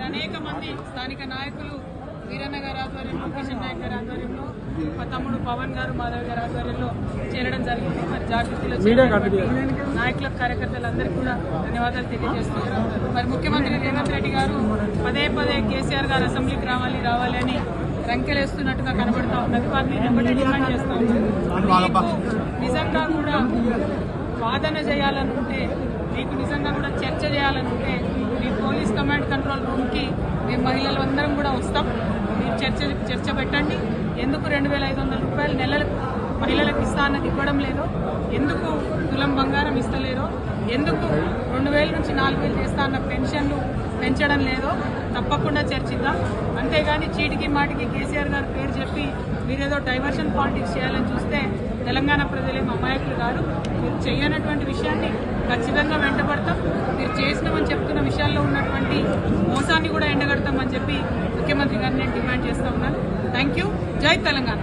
అనేక మంది స్థానిక నాయకులు వీరన్న గారి ఆధ్వర్యంలో, కిషన్ నాయక్ గారి ఆధ్వర్యంలో, మా తమ్ముడు పవన్ గారు, మాధవ్ గారి ఆధ్వర్యంలో చేరడం జరిగింది. మరి జాగృతిలో నాయకులకు, కార్యకర్తలందరికీ కూడా ధన్యవాదాలు తెలియజేస్తున్నారు. మరి ముఖ్యమంత్రి రేవంత్ రెడ్డి గారు పదే పదే కేసీఆర్ గారు అసెంబ్లీకి రావాలి అని రంకెలేస్తున్నట్టుగా కనబడతా ఉన్నది. వారిని వెంబడే డిమాండ్ చేస్తా ఉన్నారు. నిజంగా కూడా వాదన చేయాలనుకుంటే, మీకు నిజంగా కూడా చర్చ చేయాలనుకుంటే మీ పోలీస్ కమాండ్ కంట్రోల్ రూమ్కి మేము మహిళలు అందరం కూడా వస్తాం. మీరు చర్చ పెట్టండి. ఎందుకు 2,500 రూపాయలు నెలలకు మహిళలకు ఇస్తా అన్నది ఇవ్వడం లేదో, ఎందుకు తులం బంగారం ఇస్తలేరో, ఎందుకు 2,000 నుంచి 4,000 చేస్తా అన్న పెన్షన్లు పెంచడం లేదో తప్పకుండా చర్చిద్దాం. అంతేగాని చీటికి మాటికి కేసీఆర్ గారు పేరు చెప్పి మీరేదో డైవర్షన్ పాలిటిక్స్ చేయాలని చూస్తే తెలంగాణ ప్రజలేం అమాయకులు గారు. మీరు చేయనటువంటి విషయాన్ని ఖచ్చితంగా వెంటబడతాం. మీరు చేసినామని చెప్తున్న విషయాల్లో ఉన్నటువంటి మోసాన్ని కూడా ఎండగడతామని చెప్పి ముఖ్యమంత్రి గారిని నేను డిమాండ్ చేస్తా ఉన్నాను. Thank you. జై తెలంగాణ.